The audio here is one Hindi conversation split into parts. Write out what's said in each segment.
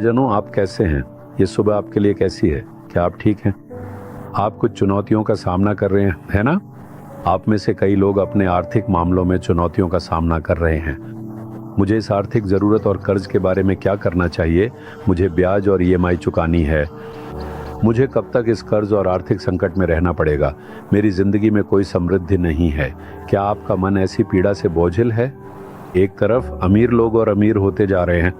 प्रियजनों, आप कैसे हैं? ये सुबह आपके लिए कैसी है? क्या आप ठीक हैं? आप कुछ चुनौतियों का सामना कर रहे हैं, है ना? आप में से कई लोग अपने आर्थिक मामलों में चुनौतियों का सामना कर रहे हैं। मुझे इस आर्थिक ज़रूरत और कर्ज के बारे में क्या करना चाहिए? मुझे ब्याज और ईएमआई चुकानी है। मुझे कब तक इस कर्ज और आर्थिक संकट में रहना पड़ेगा? मेरी जिंदगी में कोई समृद्धि नहीं है। क्या आपका मन ऐसी पीड़ा से बोझिल है? एक तरफ अमीर लोग और अमीर होते जा रहे हैं।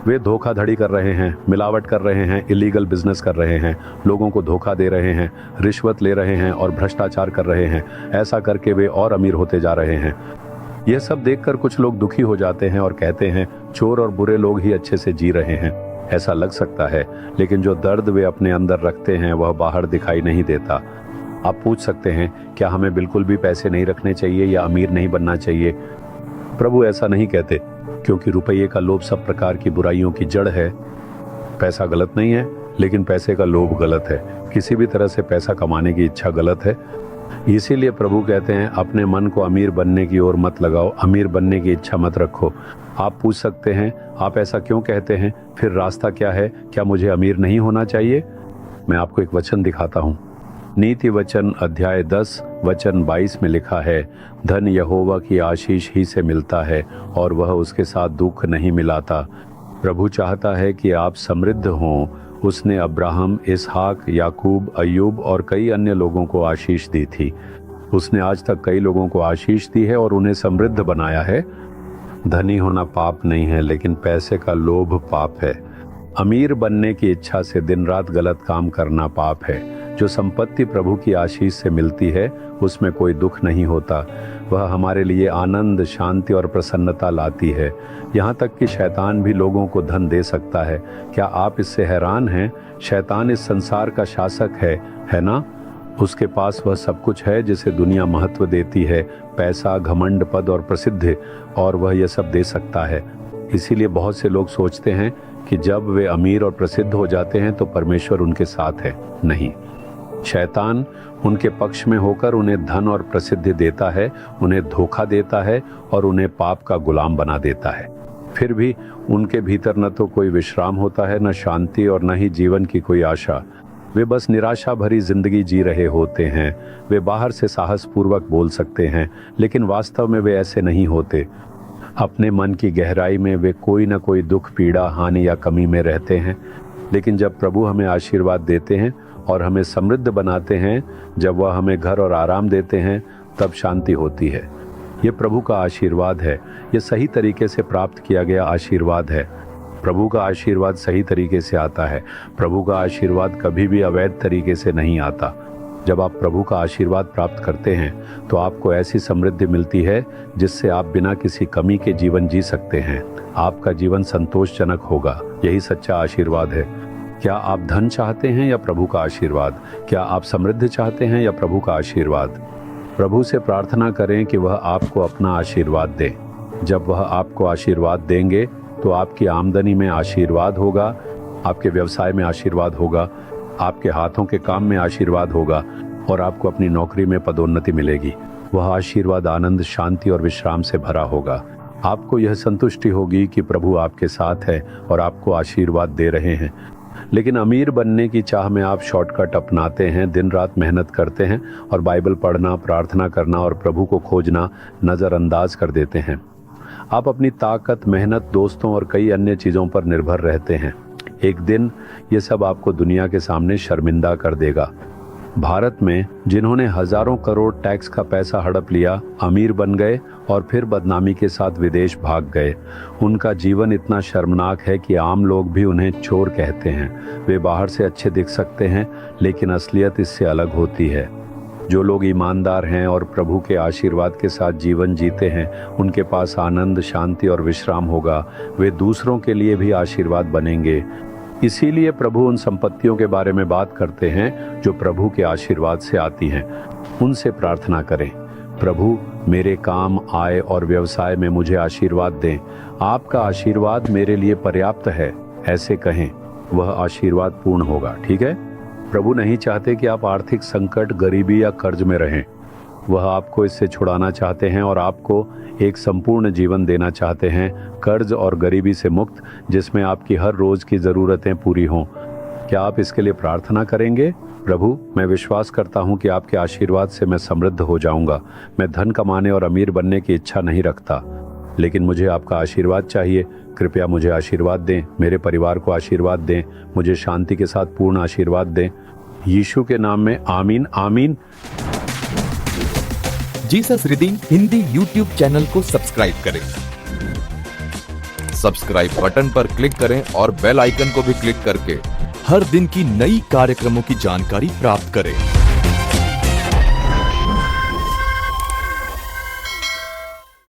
वे धोखाधड़ी कर रहे हैं, मिलावट कर रहे हैं, इलीगल बिजनेस कर रहे हैं, लोगों को धोखा दे रहे हैं, रिश्वत ले रहे हैं और भ्रष्टाचार कर रहे हैं। ऐसा करके वे और अमीर होते जा रहे हैं। यह सब देखकर कुछ लोग दुखी हो जाते हैं और कहते हैं, चोर और बुरे लोग ही अच्छे से जी रहे हैं। ऐसा लग सकता है, लेकिन जो दर्द वे अपने अंदर रखते हैं वह बाहर दिखाई नहीं देता। आप पूछ सकते हैं, क्या हमें बिल्कुल भी पैसे नहीं रखने चाहिए या अमीर नहीं बनना चाहिए? प्रभु ऐसा नहीं कहते, क्योंकि रुपये का लोभ सब प्रकार की बुराइयों की जड़ है। पैसा गलत नहीं है, लेकिन पैसे का लोभ गलत है। किसी भी तरह से पैसा कमाने की इच्छा गलत है। इसीलिए प्रभु कहते हैं, अपने मन को अमीर बनने की ओर मत लगाओ, अमीर बनने की इच्छा मत रखो। आप पूछ सकते हैं, आप ऐसा क्यों कहते हैं? फिर रास्ता क्या है? क्या मुझे अमीर नहीं होना चाहिए? मैं आपको एक वचन दिखाता हूँ। नीति वचन अध्याय 10 वचन 22 में लिखा है, धन यहोवा की आशीष ही से मिलता है और वह उसके साथ दुख नहीं मिलाता। प्रभु चाहता है कि आप समृद्ध हों। उसने अब्राहम, इसहाक, याकूब, अय्यूब और कई अन्य लोगों को आशीष दी थी। उसने आज तक कई लोगों को आशीष दी है और उन्हें समृद्ध बनाया है। धनी होना पाप नहीं है, लेकिन पैसे का लोभ पाप है। अमीर बनने की इच्छा से दिन रात गलत काम करना पाप है। जो संपत्ति प्रभु की आशीष से मिलती है, उसमें कोई दुख नहीं होता। वह हमारे लिए आनंद, शांति और प्रसन्नता लाती है। यहाँ तक कि शैतान भी लोगों को धन दे सकता है। क्या आप इससे हैरान हैं? शैतान इस संसार का शासक है ना? उसके पास वह सब कुछ है जिसे दुनिया महत्व देती है, पैसा, घमंड, पद और प्रसिद्धि, और वह यह सब दे सकता है। इसीलिए बहुत से लोग सोचते हैं कि जब वे अमीर और प्रसिद्ध हो जाते हैं तो परमेश्वर उनके साथ है। नहीं, शैतान उनके पक्ष में होकर उन्हें धन और प्रसिद्धि देता है, उन्हें धोखा देता है और उन्हें पाप का गुलाम बना देता है। फिर भी उनके भीतर न तो कोई विश्राम होता है, न शांति और न ही जीवन की कोई आशा। वे बस निराशा भरी जिंदगी जी रहे होते हैं। वे बाहर से साहसपूर्वक बोल सकते हैं, लेकिन वास्तव में वे ऐसे नहीं होते। अपने मन की गहराई में वे कोई न कोई दुख, पीड़ा, हानि या कमी में रहते हैं। लेकिन जब प्रभु हमें आशीर्वाद देते हैं और हमें समृद्ध बनाते हैं, जब वह हमें घर और आराम देते हैं, तब शांति होती है। ये प्रभु का आशीर्वाद है। ये सही तरीके से प्राप्त किया गया आशीर्वाद है। प्रभु का आशीर्वाद सही तरीके से आता है। प्रभु का आशीर्वाद कभी भी अवैध तरीके से नहीं आता। जब आप प्रभु का आशीर्वाद प्राप्त करते हैं तो आपको ऐसी समृद्धि मिलती है जिससे आप बिना किसी कमी के जीवन जी सकते हैं। आपका जीवन संतोषजनक होगा। यही सच्चा आशीर्वाद है। क्या आप धन चाहते हैं या प्रभु का आशीर्वाद? क्या आप समृद्धि चाहते हैं या प्रभु का आशीर्वाद? प्रभु से प्रार्थना करें कि वह आपको अपना आशीर्वाद दे। जब वह आपको आशीर्वाद देंगे तो आपकी आमदनी में आशीर्वाद होगा, आपके व्यवसाय में आशीर्वाद होगा, आपके हाथों के काम में आशीर्वाद होगा और आपको अपनी नौकरी में पदोन्नति मिलेगी। वह आशीर्वाद आनंद, शांति और विश्राम से भरा होगा। आपको यह संतुष्टि होगी कि प्रभु आपके साथ है और आपको आशीर्वाद दे रहे हैं। लेकिन अमीर बनने की चाह में आप शॉर्टकट अपनाते हैं, दिन रात मेहनत करते हैं और बाइबल पढ़ना, प्रार्थना करना और प्रभु को खोजना नज़रअंदाज कर देते हैं। आप अपनी ताकत, मेहनत, दोस्तों और कई अन्य चीज़ों पर निर्भर रहते हैं। एक दिन ये सब आपको दुनिया के सामने शर्मिंदा कर देगा। भारत में जिन्होंने हजारों करोड़ टैक्स का पैसा हड़प लिया, अमीर बन गए और फिर बदनामी के साथ विदेश भाग गए, उनका जीवन इतना शर्मनाक है कि आम लोग भी उन्हें चोर कहते हैं। वे बाहर से अच्छे दिख सकते हैं, लेकिन असलियत इससे अलग होती है। जो लोग ईमानदार हैं और प्रभु के आशीर्वाद के साथ जीवन जीते हैं, उनके पास आनंद, शांति और विश्राम होगा। वे दूसरों के लिए भी आशीर्वाद बनेंगे। इसीलिए प्रभु उन संपत्तियों के बारे में बात करते हैं जो प्रभु के आशीर्वाद से आती हैं। उनसे प्रार्थना करें, प्रभु मेरे काम, आय और व्यवसाय में मुझे आशीर्वाद दें। आपका आशीर्वाद मेरे लिए पर्याप्त है, ऐसे कहें। वह आशीर्वाद पूर्ण होगा। ठीक है? प्रभु नहीं चाहते कि आप आर्थिक संकट, गरीबी या कर्ज में रहें। वह आपको इससे छुड़ाना चाहते हैं और आपको एक संपूर्ण जीवन देना चाहते हैं, कर्ज और गरीबी से मुक्त, जिसमें आपकी हर रोज की ज़रूरतें पूरी हों। क्या आप इसके लिए प्रार्थना करेंगे? प्रभु, मैं विश्वास करता हूँ कि आपके आशीर्वाद से मैं समृद्ध हो जाऊंगा। मैं धन कमाने और अमीर बनने की इच्छा नहीं रखता, लेकिन मुझे आपका आशीर्वाद चाहिए। कृपया मुझे आशीर्वाद दें, मेरे परिवार को आशीर्वाद दें, मुझे शांति के साथ पूर्ण आशीर्वाद दें। यीशु के नाम में आमीन आमीन। Jesus redeem Hindi YouTube channel को सब्सक्राइब करें। सब्सक्राइब बटन पर क्लिक करें और बेल आइकन को भी क्लिक करके हर दिन की नई कार्यक्रमों की जानकारी प्राप्त करें।